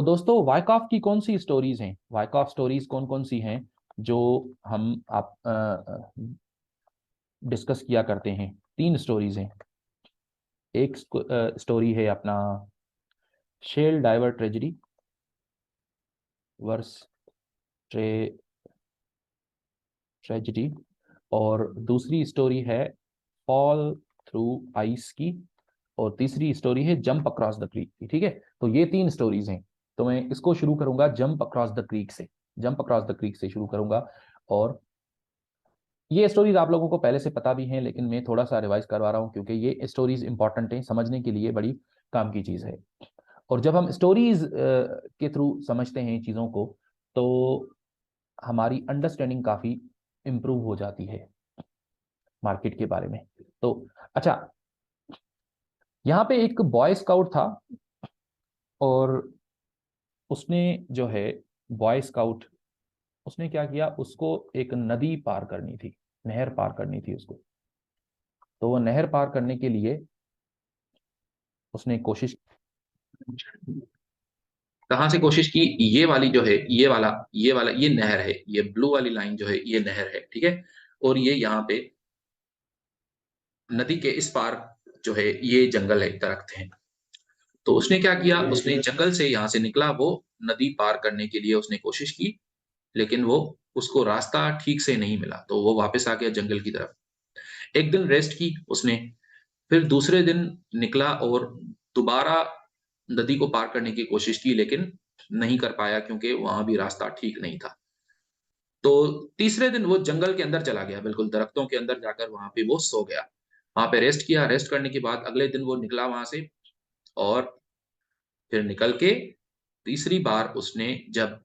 तो दोस्तों वाइकॉफ की कौन सी स्टोरीज हैं, वाइकॉफ स्टोरीज कौन कौन सी हैं जो हम आप डिस्कस किया करते हैं। तीन स्टोरीज हैं। एक स्टोरी है अपना शेल डाइवर ट्रेजेडी वर्स ट्रे ट्रेजेडी, और दूसरी स्टोरी है फॉल थ्रू आइस की, और तीसरी स्टोरी है जंप अक्रॉस द क्रीक की। ठीक है, तो ये तीन स्टोरीज हैं। तो मैं इसको शुरू करूंगा जंप अक्रॉस द क्रीक से, जंप अक्रॉस द क्रीक से शुरू करूंगा। और ये स्टोरीज आप लोगों को पहले से पता भी हैं, लेकिन मैं थोड़ा सा रिवाइज करवा रहा हूँ क्योंकि ये स्टोरीज इंपॉर्टेंट हैं, समझने के लिए बड़ी काम की चीज़ है। और जब हम स्टोरीज के थ्रू समझते हैं चीज़ों को, तो हमारी अंडरस्टैंडिंग काफ़ी इम्प्रूव हो जाती है मार्केट के बारे में। तो अच्छा, यहाँ पे एक बॉय स्काउट था, और उसने जो है बॉय स्काउट, उसने क्या किया, उसको एक नदी पार करनी थी, नहर पार करनी थी उसको। तो वो नहर पार करने के लिए उसने कोशिश। कहाँ से कोशिश की? ये वाली जो है, ये वाला ये नहर है, ये ब्लू वाली लाइन जो है ये नहर है, ठीक है। और ये यहाँ पे नदी के इस पार जो है ये जंगल है, दरख्त हैं। तो उसने क्या किया, उसने जंगल से यहाँ से निकला, वो नदी पार करने के लिए उसने कोशिश की, लेकिन वो उसको रास्ता ठीक से नहीं मिला, तो वो वापस आ गया जंगल की तरफ। एक दिन रेस्ट की उसने, फिर दूसरे दिन निकला और दोबारा नदी को पार करने की कोशिश की, लेकिन नहीं कर पाया क्योंकि वहां भी रास्ता ठीक नहीं था। तो तीसरे दिन वो जंगल के अंदर चला गया, बिल्कुल दरख्तों के अंदर जाकर वहां पे वो सो गया। वहां पे रेस्ट किया, रेस्ट करने के बाद अगले दिन वो निकला वहां से, और फिर निकल के तीसरी बार उसने जब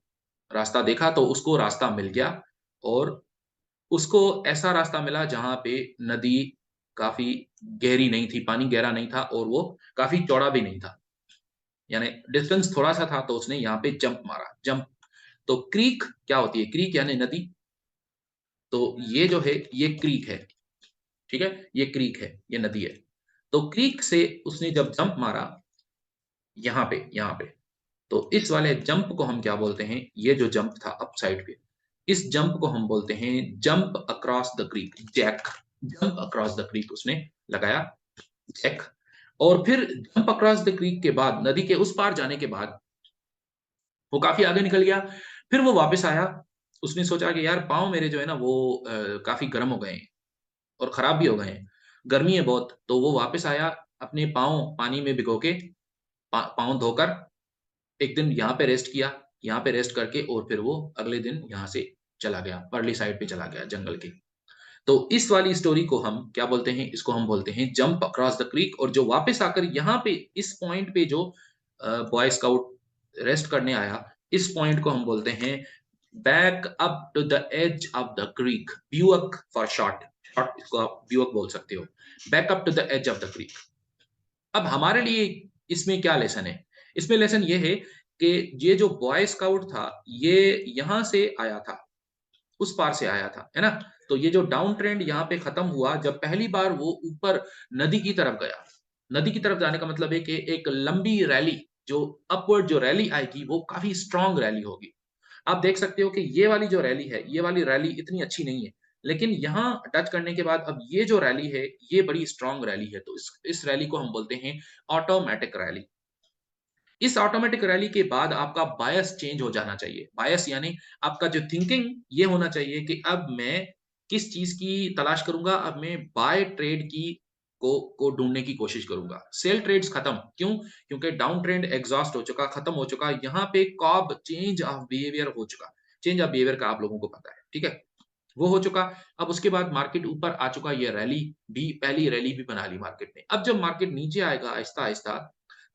रास्ता देखा तो उसको रास्ता मिल गया। और उसको ऐसा रास्ता मिला जहां पे नदी काफी गहरी नहीं थी, पानी गहरा नहीं था, और वो काफी चौड़ा भी नहीं था, यानी डिस्टेंस थोड़ा सा था। तो उसने यहाँ पे जंप मारा, जंप। तो क्रीक क्या होती है? क्रीक यानी नदी। तो ये जो है ये क्रीक है, ठीक है, ये क्रीक है, ये नदी है। तो क्रीक से उसने जब जंप मारा यहाँ पे, तो इस वाले जंप को हम क्या बोलते हैं? ये जो जंप था अप साइड पे, इस जंप को हम बोलते हैं jump across the creek, Jack. Jump across the creek उसने लगाया, जैक। और फिर जंप अक्रॉस द क्रीक के बाद, नदी के उस पार जाने के बाद, वो काफी आगे निकल गया। फिर वो वापस आया, उसने सोचा कि यार पाँव मेरे जो है ना वो काफी गर्म हो गए हैं और खराब भी हो गए हैं, गर्मी है बहुत। तो वो वापस आया, अपने पाँव पानी में भिगो के, पाँव धोकर एक दिन यहाँ पे रेस्ट किया, यहाँ पे रेस्ट करके, और फिर वो अगले दिन यहाँ से चला गया, परली साइड पे चला गया जंगल के। तो इस वाली स्टोरी को हम क्या बोलते हैं? इसको हम बोलते हैं जंप अक्रॉस द क्रीक। और जो वापस आकर यहाँ पे इस पॉइंट पे जो बॉय स्काउट रेस्ट करने आया, इस पॉइंट को हम बोलते हैं back up to the edge of the creek, BUAC for short. Short इसको आप ब्यूअक बोल सकते हो, back up to the edge of the creek. अब हमारे लिए इसमें क्या लेसन है? इसमें लेसन ये है कि ये जो बॉय स्काउट था, ये यहां से आया था, उस पार से आया था, है ना। तो ये जो डाउन ट्रेंड यहाँ पे खत्म हुआ जब पहली बार वो ऊपर नदी की तरफ गया। नदी की तरफ जाने का मतलब है कि एक लंबी रैली, जो अपवर्ड जो रैली आएगी वो काफी स्ट्रांग रैली होगी। आप देख सकते हो कि ये वाली जो रैली है, ये वाली रैली इतनी अच्छी नहीं है, लेकिन यहाँ टच करने के बाद अब ये जो रैली है ये बड़ी स्ट्रांग रैली है। तो इस रैली को हम बोलते हैं ऑटोमेटिक रैली। इस ऑटोमेटिक रैली के बाद आपका बायस चेंज हो जाना चाहिए। बायस यानी आपका जो थिंकिंग ये होना चाहिए कि अब मैं किस चीज की तलाश करूंगा, अब मैं बाय ट्रेड की को ढूंढने की कोशिश करूंगा। सेल ट्रेड्स खत्म, क्यों? क्योंकि डाउन ट्रेंड एग्जॉस्ट हो चुका, खत्म हो चुका। यहाँ पे कॉब चेंज ऑफ बिहेवियर हो चुका। चेंज ऑफ बिहेवियर का आप लोगों को पता है, ठीक है, वो हो चुका। अब उसके बाद मार्केट ऊपर आ चुका, ये रैली भी, पहली रैली भी बना ली मार्केट ने। अब जब मार्केट नीचे आएगा आहिस्ता आहिस्ता,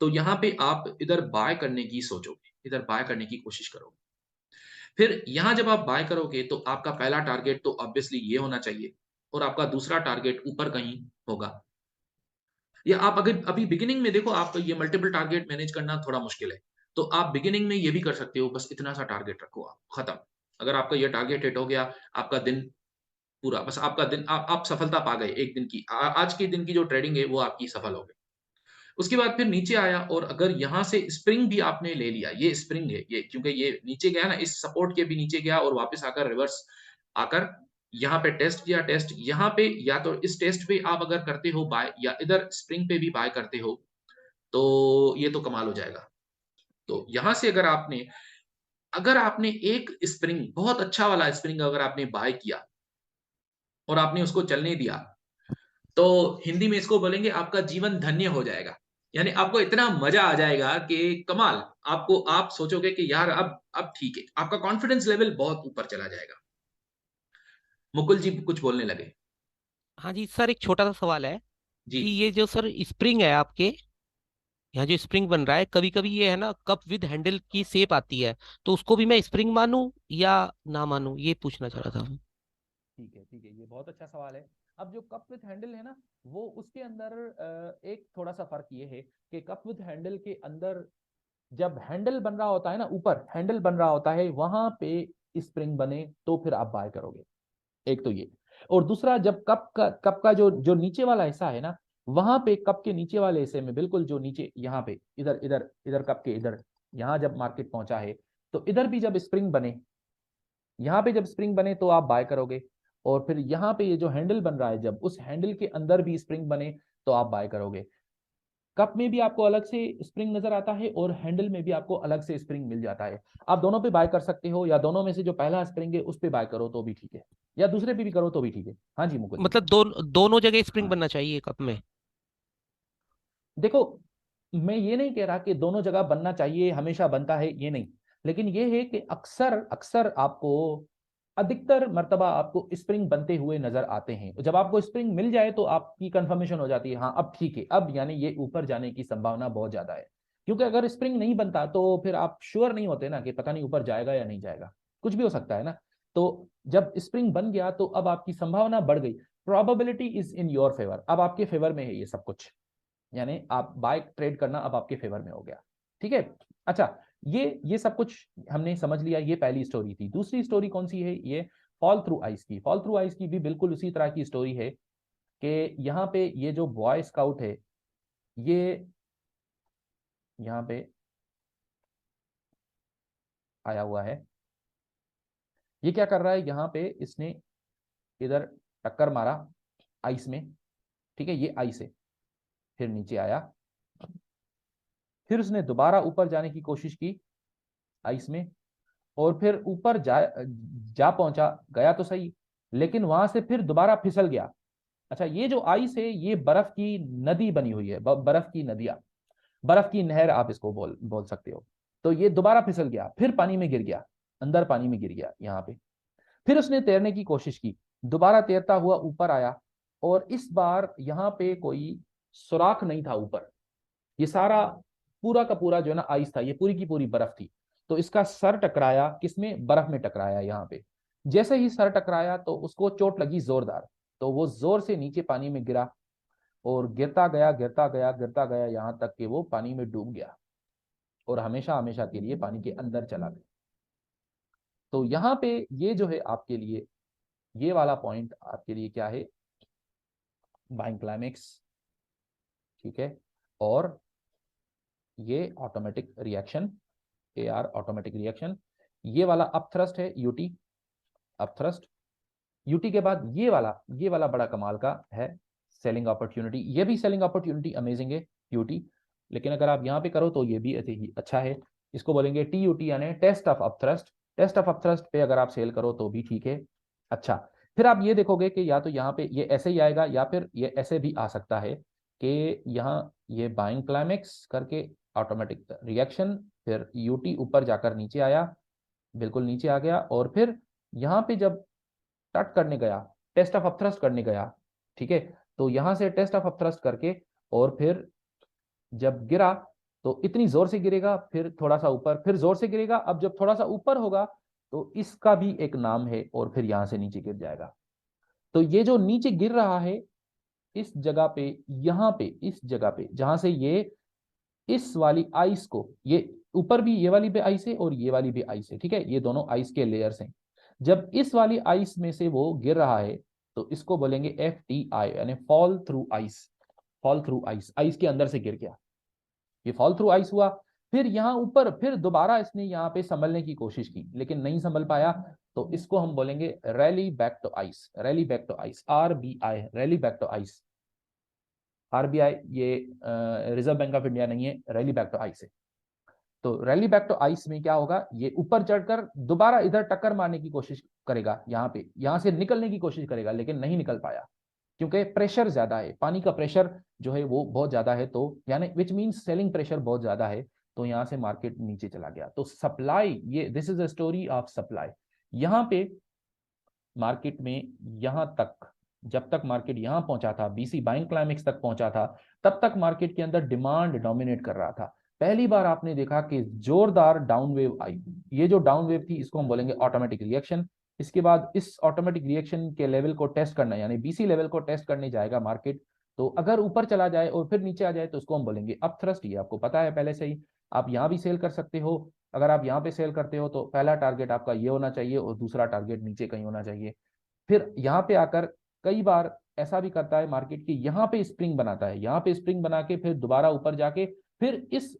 तो यहाँ पे आप इधर बाय करने की सोचोगे, इधर बाय करने की कोशिश करोगे। फिर यहाँ जब आप बाय करोगे तो आपका पहला टारगेट तो ऑब्वियसली ये होना चाहिए, और आपका दूसरा टारगेट ऊपर कहीं होगा। या आप अगर अभी बिगिनिंग में देखो, आप ये मल्टीपल टारगेट मैनेज करना थोड़ा मुश्किल है, तो आप बिगिनिंग में ये भी कर सकते हो, बस इतना सा टारगेट रखो, आप खत्म। अगर आपका ये टारगेट हिट हो गया, आपका दिन पूरा, बस आपका दिन, आप सफलता पा गए एक दिन की। आज के दिन की जो ट्रेडिंग है वो आपकी सफल हो गई। उसके बाद फिर नीचे आया और अगर यहाँ से स्प्रिंग भी आपने ले लिया, ये स्प्रिंग है ये क्योंकि ये नीचे गया ना, इस सपोर्ट के भी नीचे गया और वापस आकर रिवर्स आकर यहाँ पे टेस्ट किया, टेस्ट यहाँ पे या तो इस टेस्ट पे आप अगर करते हो बाय या इधर स्प्रिंग पे भी बाय करते हो, तो ये तो कमाल हो जाएगा। तो यहाँ से अगर आपने एक स्प्रिंग बहुत अच्छा वाला स्प्रिंग अगर आपने बाय किया और आपने उसको चलने दिया, तो हिंदी में इसको बोलेंगे आपका जीवन धन्य हो जाएगा। यानी आपको इतना मजा आ जाएगा कि कमाल, आपको आप सोचोगे कि यार अब ठीक है। आपका कॉन्फिडेंस लेवल बहुत ऊपर चला जाएगा। मुकुल जी कुछ बोलने लगे। हाँ जी सर, एक छोटा सा सवाल है जी। कि ये जो सर स्प्रिंग है आपके यहाँ जो स्प्रिंग बन रहा है, कभी कभी ये है ना कप विद हैंडल की शेप आती है, तो उसको भी मैं स्प्रिंग मानूं या ना मानूं, ये पूछना चाह रहा था। ठीक है, ठीक है, ये बहुत अच्छा सवाल है। अब जो कप विथ हैंडल है ना, वो उसके अंदर एक थोड़ा सा फर्क ये है कि कप विथ हैंडल के अंदर जब हैंडल बन रहा होता है ना, ऊपर हैंडल बन रहा होता है, वहां पे स्प्रिंग बने तो फिर आप बाय करोगे। एक तो ये, और दूसरा जब कप का जो जो नीचे वाला हिस्सा है ना, वहां पे कप के नीचे वाले हिस्से में बिल्कुल जो नीचे यहाँ पे इधर इधर इधर कप के इधर, यहाँ जब मार्केट पहुंचा है, तो इधर भी जब स्प्रिंग बने, यहाँ पे जब स्प्रिंग बने तो आप बाय करोगे। और फिर यहाँ पे ये जो हैंडल बन रहा है, जब उस हैंडल के अंदर भी स्प्रिंग बने तो आप बाय करोगे। कप में भी आपको अलग से स्प्रिंग नजर आता है और हैंडल में भी आपको अलग से स्प्रिंग मिल जाता है। आप दोनों पे बाय कर सकते हो, या दोनों में से जो पहला स्प्रिंग है उस पे बाय करो तो भी ठीक है, या दूसरे पे भी करो तो भी ठीक है। हाँ जी मुकुल जी। मतलब दोनों जगह स्प्रिंग बनना चाहिए कप में? देखो, मैं ये नहीं कह रहा कि दोनों जगह बनना चाहिए, हमेशा बनता है, ये नहीं। लेकिन ये है कि अक्सर अक्सर आपको, अधिकतर मर्तबा आपको स्प्रिंग बनते हुए नजर आते हैं। जब आपको स्प्रिंग मिल जाए तो आपकी कंफर्मेशन हो जाती है, हाँ अब ठीक है, अब यानी ये ऊपर जाने की संभावना बहुत ज्यादा है। क्योंकि अगर स्प्रिंग नहीं बनता तो फिर आप श्योर नहीं होते ना कि पता नहीं ऊपर जाएगा या नहीं जाएगा, कुछ भी हो सकता है ना। तो जब स्प्रिंग बन गया तो अब आपकी संभावना बढ़ गई, probability is in your favour, अब आपके फेवर में है ये सब कुछ, यानी आप बाय ट्रेड करना अब आपके फेवर में हो गया। ठीक है। अच्छा, ये सब कुछ हमने समझ लिया, ये पहली स्टोरी थी। दूसरी स्टोरी कौन सी है? ये फॉल थ्रू आइस की। फॉल थ्रू आइस की भी बिल्कुल उसी तरह की स्टोरी है कि यहाँ पे ये जो बॉय स्काउट है, ये यहाँ पे आया हुआ है। ये क्या कर रहा है, यहाँ पे इसने इधर टक्कर मारा आइस में, ठीक है, ये आइस है। फिर नीचे आया, फिर उसने दोबारा ऊपर जाने की कोशिश की आइस में, और फिर ऊपर जा पहुंचा, गया तो सही, लेकिन वहां से फिर दोबारा फिसल गया। अच्छा, ये जो आइस है ये बर्फ की नदी बनी हुई है, बर्फ की नदियां, बर्फ की नहर आप इसको बोल बोल सकते हो। तो ये दोबारा फिसल गया, फिर पानी में गिर गया, अंदर पानी में गिर गया यहाँ पे। फिर उसने तैरने की कोशिश की, दोबारा तैरता हुआ ऊपर आया, और इस बार यहाँ पे कोई सुराख नहीं था ऊपर। ये सारा पूरा का पूरा जो है ना आइस था, ये पूरी की पूरी बर्फ थी। तो इसका सर टकराया किसमें? बर्फ में टकराया यहाँ पे। जैसे ही सर टकराया तो उसको चोट लगी जोरदार, तो वो जोर से नीचे पानी में गिरा, और गिरता गया गिरता गया गिरता गया यहाँ तक कि वो पानी में डूब गया, और हमेशा हमेशा के लिए पानी के अंदर चला गया। तो यहाँ पे ये जो है आपके लिए, ये वाला पॉइंट आपके लिए क्या है? बाइंग क्लाइमेक्स, ठीक है। और ये automatic reaction, A R automatic reaction. ये वाला अप थ्रस्ट है, यूटी अप थ्रस्ट। यूटी के बाद ये वाला बड़ा कमाल का है, सेलिंग अपॉर्चुनिटी। ये भी सेलिंग अपॉर्चुनिटी अमेजिंग है, यूटी। लेकिन अगर आप यहाँ पे करो तो ये भी अच्छा है। इसको बोलेंगे टी यूटी, यानी test of up thrust. Test of up thrust पे अगर आप सेल करो तो भी ठीक है। अच्छा, फिर आप ये देखोगे कि या तो यहाँ पे ये ऐसे ही आएगा, या फिर ये ऐसे भी आ सकता है कि यहाँ ये बाइंग क्लाइमेक्स करके ऑटोमेटिक रिएक्शन, फिर यूटी ऊपर जाकर नीचे आया, बिल्कुल नीचे आ गया, और फिर यहाँ पे जब टट करने गया, टेस्ट ऑफ अपथ्रस्ट करने गया, ठीक है, तो यहां से टेस्ट ऑफ अपथ्रस्ट करके, और फिर जब गिरा तो इतनी जोर से गिरेगा, फिर थोड़ा सा ऊपर, फिर जोर से गिरेगा। अब जब थोड़ा सा ऊपर होगा तो इसका भी एक नाम है, और फिर यहां से नीचे गिर जाएगा। तो ये जो नीचे गिर रहा है इस जगह पे, यहां पे इस जगह पे जहां से ये इस वाली आइस को, ये ऊपर भी ये वाली भी आइस है और ये वाली भी आइस है, ठीक है, ये दोनों आइस के लेयर्स हैं। जब इस वाली आइस में से वो गिर रहा है तो इसको बोलेंगे FTI, यानी fall through ice. Fall through ice, ice के अंदर से गिर गया। ये फॉल थ्रू आइस हुआ। फिर यहाँ ऊपर फिर दोबारा इसने यहाँ पे संभलने की कोशिश की लेकिन नहीं संभल पाया, तो इसको हम बोलेंगे rally back to ice. Rally back to ice, RBI, rally back to ice. RBI ये रिजर्व बैंक ऑफ इंडिया नहीं है, रैली बैक टू आइस है। तो रैली बैक टू आइस में क्या होगा, ये ऊपर चढ़कर दोबारा इधर टक्कर मारने की कोशिश करेगा, यहाँ पे यहाँ से निकलने की कोशिश करेगा लेकिन नहीं निकल पाया क्योंकि प्रेशर ज्यादा है, पानी का प्रेशर जो है वो बहुत ज्यादा है, तो यानी विच मींस सेलिंग प्रेशर बहुत ज्यादा है, तो यहाँ से मार्केट नीचे चला गया। तो सप्लाई, ये this is a story of supply. यहाँ पे मार्केट में यहाँ तक, जब तक मार्केट यहाँ पहुंचा था, बीसी बाइंग क्लाइमेक्स तक पहुंचा था, तब तक मार्केट के अंदर डिमांड डोमिनेट कर रहा था। पहली बार आपने देखा कि जोरदार डाउन वेव आई। ये जो डाउन वेव थी इसको हम बोलेंगे ऑटोमेटिक रिएक्शन। इसके बाद इस ऑटोमेटिक रिएक्शन के लेवल को टेस्ट करना, यानी बीसी लेवल को टेस्ट करने जाएगा मार्केट। तो अगर ऊपर चला जाए और फिर नीचे आ जाए तो उसको हम बोलेंगे अप थ्रस्ट। ये आपको पता है पहले से ही, आप यहाँ भी सेल कर सकते हो। अगर आप यहाँ पे सेल करते हो तो पहला टारगेट आपका ये होना चाहिए और दूसरा टारगेट नीचे कहीं होना चाहिए। फिर यहाँ पे आकर कई बार ऐसा भी करता है मार्केट की, यहाँ पे स्प्रिंग बनाता है, यहाँ पे स्प्रिंग बना के फिर दोबारा ऊपर जाके फिर इस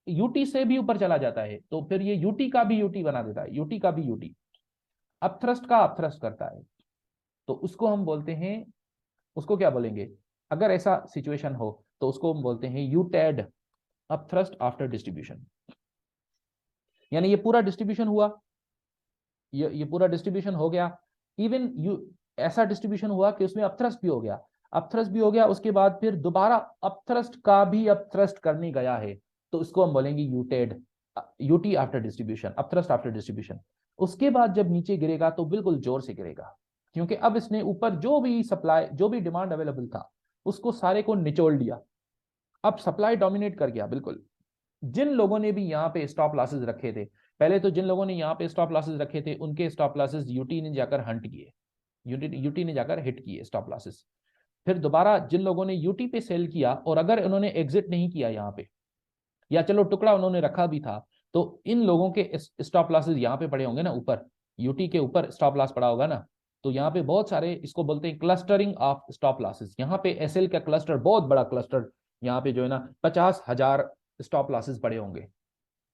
यूटी से भी ऊपर चला जाता है, तो फिर ये यूटी का भी यूटी बना देता है, यूटी का भी यूटी, अपथ्रस्ट का अपथ्रस्ट करता है। तो उसको हम बोलते हैं, उसको क्या बोलेंगे, अगर ऐसा सिचुएशन हो तो उसको हम बोलते हैं यूटेड, अपथ्रस्ट आफ्टर डिस्ट्रीब्यूशन। यानी ये पूरा डिस्ट्रीब्यूशन हुआ, ये पूरा डिस्ट्रीब्यूशन हो गया, इवन यू ऐसा डिस्ट्रीब्यूशन हुआ कि उसमें अपथ्रस्ट भी हो गया, अपथ्रस्ट भी हो गया, उसके बाद फिर दोबारा अपथ्रस्ट का भी अपथ्रस्ट करने गया है, तो इसको हम बोलेंगे UTAD, UT after distribution, upthrust after distribution. उसके बाद जब नीचे गिरेगा तो बिल्कुल जोर से गिरेगा, क्योंकि अब इसने ऊपर जो भी सप्लाई, जो भी डिमांड अवेलेबल था उसको सारे को निचोड़ लिया, अब सप्लाई डोमिनेट कर गया बिल्कुल। जिन लोगों ने भी यहाँ पे स्टॉप लॉसेस रखे थे, पहले तो जिन लोगों ने यहाँ पे स्टॉप लॉसेस रखे थे उनके स्टॉप लॉसेस यूटी ने जाकर हंट किए, यूटी ने जाकर हिट किए स्टॉप लॉसेस। फिर दोबारा जिन लोगों ने यूटी पे सेल किया और अगर उन्होंने एग्जिट नहीं किया यहाँ पे, या चलो टुकड़ा उन्होंने रखा भी था, तो इन लोगों के स्टॉप लॉसेस यहाँ पे पड़े होंगे ना, ऊपर यूटी के ऊपर स्टॉप लॉस पड़ा होगा ना, तो यहाँ पे बहुत सारे, इसको बोलते हैं क्लस्टरिंग ऑफ स्टॉप लॉसेस। यहाँ पे एसएल का क्लस्टर, बहुत बड़ा क्लस्टर, यहाँ पे जो है ना 50,000 स्टॉप लॉसेस पड़े होंगे।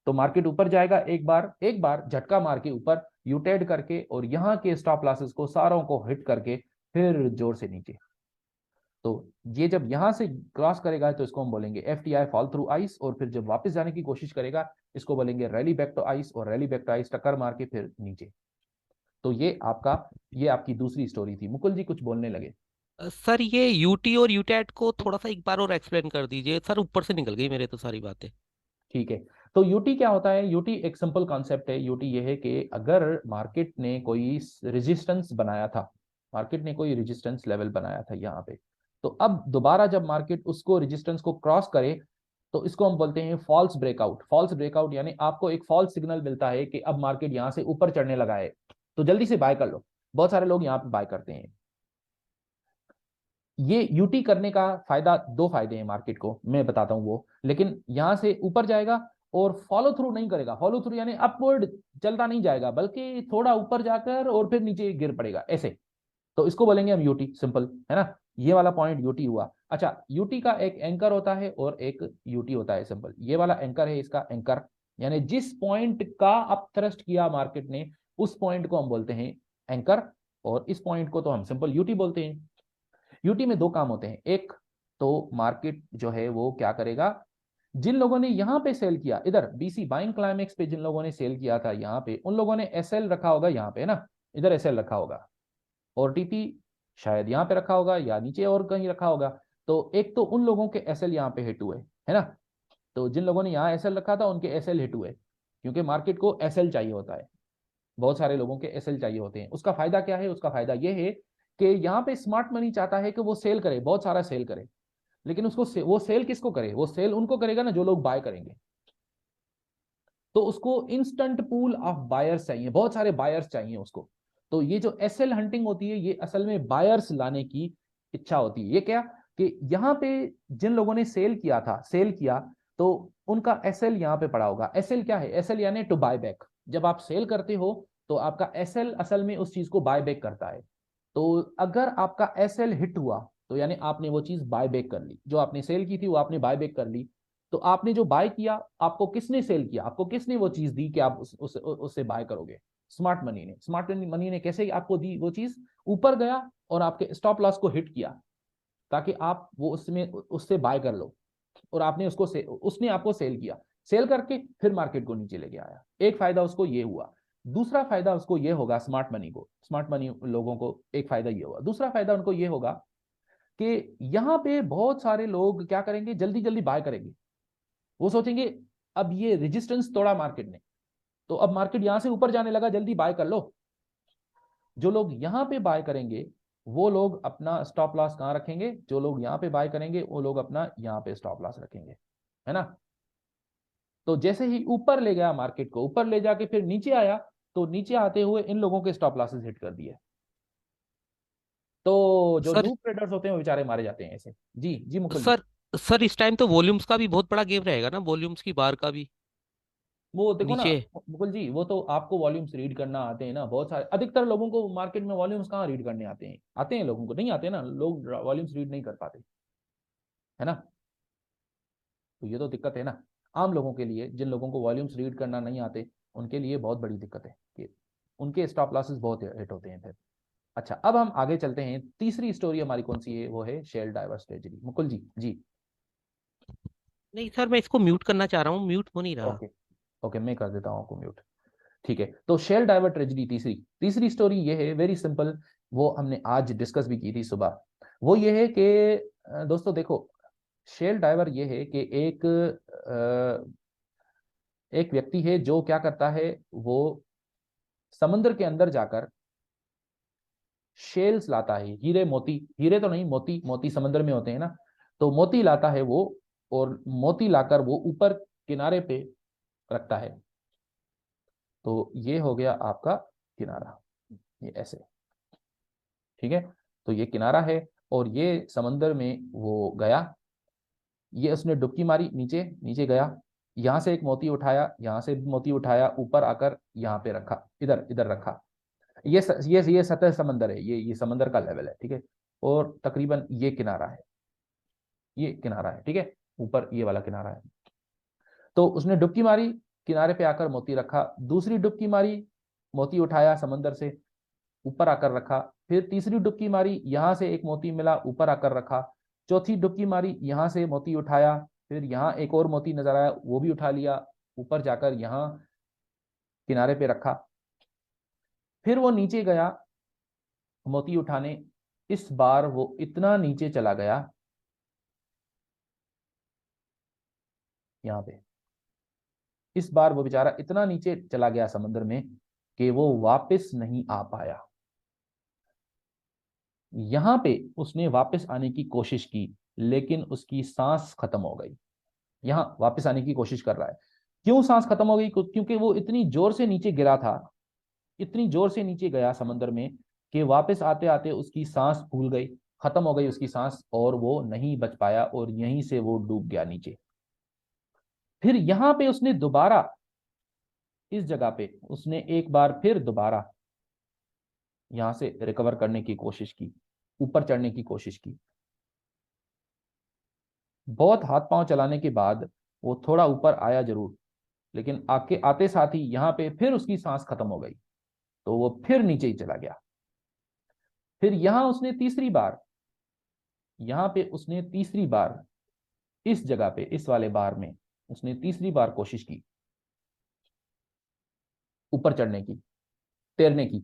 तो मार्केट ऊपर जाएगा, एक बार झटका मार के ऊपर यूटेड करके और यहाँ के स्टॉप लॉसेस को सारों को हिट करके फिर जोर से नीचे। तो ये जब यहां से क्रॉस करेगा तो इसको हम बोलेंगे FTI, फॉल थ्रू आइस, और फिर जब वापस जाने की कोशिश करेगा इसको बोलेंगे रैली बैक टू आइस, और रैली बैक टू आइस टक्कर मार के फिर नीचे। तो ये आपकी दूसरी स्टोरी थी। मुकुल जी कुछ बोलने लगे। सर ये यूटी और यूटेट को थोड़ा सा एक बार और एक्सप्लेन कर दीजिए सर, ऊपर से निकल गई मेरे तो सारी बातें। ठीक है, तो यूटी क्या होता है, यूटी एक सिंपल कॉन्सेप्ट है। यूटी ये है कि अगर मार्केट ने कोई रेजिस्टेंस बनाया था, मार्केट ने कोई रेजिस्टेंस लेवल बनाया था यहाँ पे, तो अब दोबारा जब मार्केट उसको रेजिस्टेंस को क्रॉस करे तो इसको हम बोलते हैं फॉल्स ब्रेकआउट। फॉल्स ब्रेकआउट यानी आपको एक फॉल्स सिग्नल मिलता है कि अब मार्केट यहाँ से ऊपर चढ़ने लगा है, तो जल्दी से बाय कर लो। बहुत सारे लोग यहाँ पे बाय करते हैं। ये यूटी करने का फायदा, दो फायदे हैं मार्केट को, मैं बताता हूं वो, लेकिन यहां से ऊपर जाएगा और फॉलो थ्रू नहीं करेगा। फॉलो थ्रू यानी अपवर्ड चलता नहीं जाएगा, बल्कि थोड़ा ऊपर जाकर और फिर नीचे गिर पड़ेगा ऐसे, तो इसको बोलेंगे हम यूटी, सिंपल है ना। ये वाला पॉइंट यूटी हुआ। अच्छा, यूटी का एक एंकर होता है और एक यूटी होता है सिंपल। ये वाला एंकर है, इसका एंकर, यानी जिस पॉइंट का अप थ्रस्ट किया मार्केट ने उस पॉइंट को हम बोलते हैं एंकर, और इस पॉइंट को तो हम सिंपल यूटी बोलते हैं। यूटी में दो काम होते हैं, एक तो मार्केट जो है वो क्या करेगा, जिन लोगों ने यहां पे सेल किया, इधर बीसी बाइंग क्लाइमेक्स पे जिन लोगों ने सेल किया था यहाँ पे, उन लोगों ने एसएल रखा होगा यहाँ पे ना, इधर एसएल रखा होगा, और टीपी शायद यहाँ पे रखा होगा या नीचे और कहीं रखा होगा। तो एक तो उन लोगों के एसएल यहाँ पे हिट हुए है ना, तो जिन लोगों ने यहाँ एसएल रखा था उनके एसएल हिट हुए, क्योंकि मार्केट को एसएल चाहिए होता है, बहुत सारे लोगों के एसएल चाहिए होते हैं। उसका फायदा क्या है, उसका फायदा यह है कि यहाँ पे स्मार्ट मनी चाहता है कि वो सेल करे, बहुत सारा सेल करे, लेकिन उसको वो सेल किसको करे, वो सेल उनको करेगा ना जो लोग बाय करेंगे। तो उसको इंस्टेंट पूल ऑफ बायर्स चाहिए, बहुत सारे बायर्स चाहिए उसको। तो ये जो एसएल हंटिंग होती है ये असल में बायर्स लाने की इच्छा होती है। ये क्या कि यहाँ पे जिन लोगों ने सेल किया था, सेल किया, तो उनका एसएल यहाँ पे पड़ा होगा। एसएल क्या है, एसएल यानी टू बाय बैक। जब आप सेल करते हो तो आपका एसएल असल में उस चीज को बाय बैक करता है। तो अगर आपका एसएल हिट हुआ तो यानी आपने वो चीज बाय बैक कर ली, जो आपने सेल की थी वो आपने बाय बैक कर ली। तो आपने जो बाय किया, आपको किसने सेल किया, आपको किसने वो चीज दी कि आप उससे बाय करोगे? स्मार्ट मनी ने। स्मार्ट मनी ने कैसे आपको दी वो चीज? ऊपर गया और आपके स्टॉप लॉस को हिट किया ताकि आप वो उसमें उससे बाय कर लो, और आपने उसने आपको सेल किया। सेल करके फिर मार्केट को नीचे लेके आया। एक फायदा उसको ये हुआ। दूसरा फायदा उसको ये होगा, स्मार्ट मनी को, स्मार्ट मनी लोगों को एक फायदा ये हुआ। दूसरा फायदा उनको ये होगा कि यहां पे बहुत सारे लोग क्या करेंगे, जल्दी जल्दी बाय करेंगे। वो सोचेंगे अब ये रेजिस्टेंस तोड़ा मार्केट ने, तो अब मार्केट यहां से ऊपर जाने लगा, जल्दी बाय कर लो। जो लोग यहां पे बाय करेंगे वो लोग अपना स्टॉप लॉस कहां रखेंगे? जो लोग यहां पे बाय करेंगे वो लोग अपना यहां पे स्टॉप लॉस रखेंगे, है ना? तो जैसे ही ऊपर ले गया मार्केट को, ऊपर ले जाके फिर नीचे आया, तो नीचे आते हुए इन लोगों के स्टॉप लॉसेस हिट कर दिए। तो जो सर नूब ट्रेडर्स होते हैं वो बेचारे मारे जाते हैं ऐसे। जी जी मुकुल जी। सर सर इस टाइम तो वॉल्यूम्स का भी बहुत बड़ा गेम रहेगा ना, वॉल्यूम्स की बार का भी वो देखो ना नीचे। मुकुल जी, वो तो आपको वॉल्यूम्स रीड करना आते हैं ना, बहुत सारे, अधिकतर लोगों को मार्केट में वॉल्यूम्स कहाँ रीड करने आते हैं? आते हैं लोगों को? नहीं आते ना, लोग वॉल्यूम्स रीड नहीं कर पाते, है ना? तो ये तो दिक्कत है ना आम लोगों के लिए। जिन लोगों को वॉल्यूम्स रीड करना नहीं आते उनके लिए बहुत बड़ी दिक्कत है कि उनके स्टॉप लॉसेस बहुत हिट होते हैं फिर। अच्छा, अब हम आगे चलते हैं। तीसरी स्टोरी हमारी कौन सी है? वो है शेल डाइवर्स ट्रेजेडी। मुकुल जी जी। नहीं सर, मैं इसको म्यूट करना चाह रहा हूँ, म्यूट हो नहीं रहा। ओके ओके, मैं कर देता हूँ आपको म्यूट। ठीक है, तो शेल डाइवर ट्रेजेडी तीसरी तीसरी स्टोरी ये है, वेरी सिंपल। वो हमने आज डिस्कस भी की थी सुबह। वो ये है कि दोस्तों देखो, शेल डाइवर ये है कि एक व्यक्ति है जो क्या करता है, वो समुद्र के अंदर जाकर शेल्स लाता है, हीरे मोती, हीरे तो नहीं, मोती, मोती समुद्र में होते हैं ना, तो मोती लाता है वो, और मोती लाकर वो ऊपर किनारे पे रखता है। तो ये हो गया आपका किनारा, ये ऐसे, ठीक है? तो ये किनारा है, और ये समंदर में वो गया, ये उसने डुबकी मारी, नीचे नीचे गया, यहां से एक मोती उठाया, यहां से मोती उठाया, ऊपर आकर यहाँ पे रखा, इधर इधर रखा। ये सतह समंदर है, ये समंदर का लेवल है, ठीक है? और तकरीबन ये किनारा है, ये किनारा है, ठीक है? ऊपर ये वाला किनारा है। तो उसने डुबकी मारी, किनारे पे आकर मोती रखा, दूसरी डुबकी मारी, मोती उठाया समंदर से, ऊपर आकर रखा, फिर तीसरी डुबकी मारी, यहां से एक मोती मिला, ऊपर आकर रखा, चौथी डुबकी मारी, यहां से मोती उठाया, फिर यहाँ एक और मोती नजर आया, वो भी उठा लिया, ऊपर जाकर यहाँ किनारे पे रखा। फिर वो नीचे गया मोती उठाने, इस बार वो इतना नीचे चला गया, यहाँ पे, इस बार वो बेचारा इतना नीचे चला गया समुद्र में कि वो वापस नहीं आ पाया। यहां पे उसने वापस आने की कोशिश की, लेकिन उसकी सांस खत्म हो गई। यहां वापस आने की कोशिश कर रहा है, क्यों सांस खत्म हो गई? क्योंकि वो इतनी जोर से नीचे गिरा था, इतनी जोर से नीचे गया समुद्र में कि वापस आते आते उसकी सांस फूल गई, खत्म हो गई उसकी सांस, और वो नहीं बच पाया, और यहीं से वो डूब गया नीचे। फिर यहां पे उसने दोबारा, इस जगह पे उसने एक बार फिर दोबारा यहां से रिकवर करने की कोशिश की, ऊपर चढ़ने की कोशिश की। बहुत हाथ पांव चलाने के बाद वो थोड़ा ऊपर आया जरूर, लेकिन आके आते साथ ही यहाँ पे फिर उसकी सांस खत्म हो गई, तो वो फिर नीचे ही चला गया। फिर यहां उसने तीसरी बार, यहाँ पे उसने तीसरी बार, इस जगह पे, इस वाले बार में उसने तीसरी बार कोशिश की ऊपर चढ़ने की, तैरने की।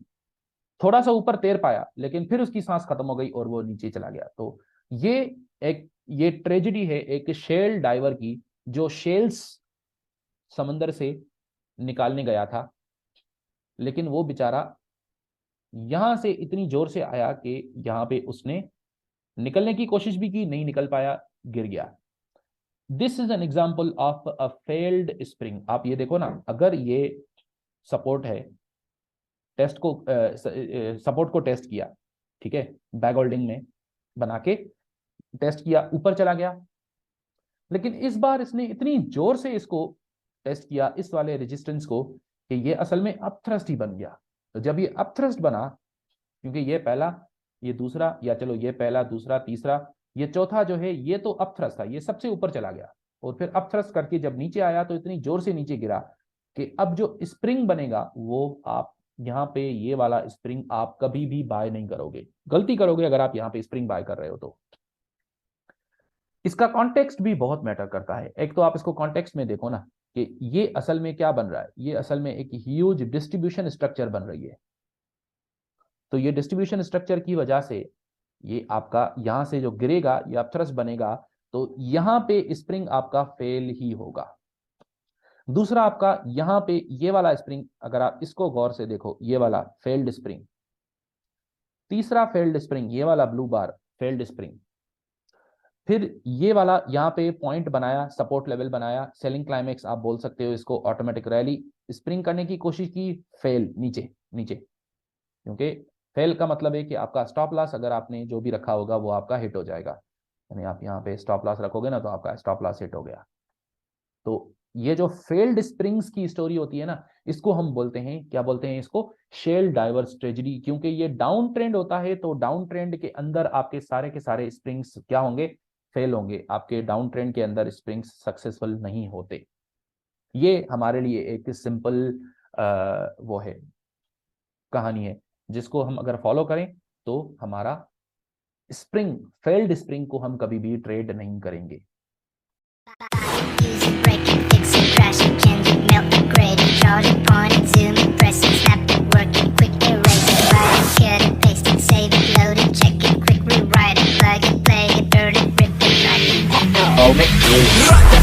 थोड़ा सा ऊपर तैर पाया, लेकिन फिर उसकी सांस खत्म हो गई और वो नीचे चला गया। तो ये एक, ये ट्रेजेडी है एक शेल डाइवर की, जो शेल्स समंदर से निकालने गया था, लेकिन वो बेचारा यहां से इतनी जोर से आया कि यहां पे उसने निकलने की कोशिश भी की, नहीं निकल पाया, गिर गया। This is an example of a failed spring. आप ये देखो ना, अगर ये सपोर्ट है, टेस्ट को सपोर्ट को टेस्ट किया, ठीक है, बैक होल्डिंग में बना के टेस्ट किया, ऊपर चला गया, लेकिन इस बार इसने इतनी जोर से इसको टेस्ट किया, इस वाले रेजिस्टेंस को, कि ये असल में अपथ्रस्ट ही बन गया। तो जब ये अपथ्रस्ट बना, क्योंकि ये पहला, ये दूसरा, या चलो ये पहला दूसरा तीसरा, ये चौथा जो है ये तो अपथ्रस्ट था, ये सबसे ऊपर चला गया, और फिर अपथ्रस्ट करके जब नीचे आया तो इतनी जोर से नीचे गिरा कि अब जो स्प्रिंग बनेगा वो आप यहाँ पे ये वाला स्प्रिंग आप कभी भी बाय नहीं करोगे, गलती करोगे अगर आप यहाँ पे स्प्रिंग बाय कर रहे हो तो। इसका कॉन्टेक्स्ट भी बहुत मैटर करता है। एक तो आप इसको कॉन्टेक्स्ट में देखो ना कि ये असल में क्या बन रहा है, ये असल में एक ह्यूज डिस्ट्रीब्यूशन स्ट्रक्चर बन रही है। तो ये डिस्ट्रीब्यूशन स्ट्रक्चर की वजह से ये आपका यहां से जो गिरेगा ये अपथ्रस्ट बनेगा, तो यहां पे स्प्रिंग आपका फेल ही होगा। दूसरा आपका यहां पे ये वाला स्प्रिंग, अगर आप इसको गौर से देखो, ये वाला फेल्ड स्प्रिंग। तीसरा फेल्ड स्प्रिंग ये वाला ब्लू बार, फेल्ड स्प्रिंग। फिर ये वाला यहाँ पे पॉइंट बनाया, सपोर्ट लेवल बनाया, सेलिंग क्लाइमेक्स आप बोल सकते हो इसको, ऑटोमेटिक रैली, स्प्रिंग करने की कोशिश की, फेल, नीचे नीचे। क्योंकि फेल का मतलब है कि आपका स्टॉप लॉस अगर आपने जो भी रखा होगा वो आपका हिट हो जाएगा, यानी आप यहाँ पे स्टॉप लॉस रखोगे ना तो आपका स्टॉप लॉस हिट हो गया। तो ये जो फेल्ड स्प्रिंग्स की स्टोरी होती है ना, इसको हम बोलते हैं, क्या बोलते हैं इसको, शेल डाइवर्स ट्रेजेडी। क्योंकि ये डाउन ट्रेंड होता है तो डाउन ट्रेंड के अंदर आपके सारे के सारे स्प्रिंग्स क्या होंगे, फेल होंगे। आपके डाउन ट्रेंड के अंदर स्प्रिंग्स सक्सेसफुल नहीं होते। ये हमारे लिए एक सिंपल वो है, कहानी है, जिसको हम अगर फॉलो करें तो हमारा स्प्रिंग, फेल्ड स्प्रिंग को हम कभी भी ट्रेड नहीं करेंगे। Moment.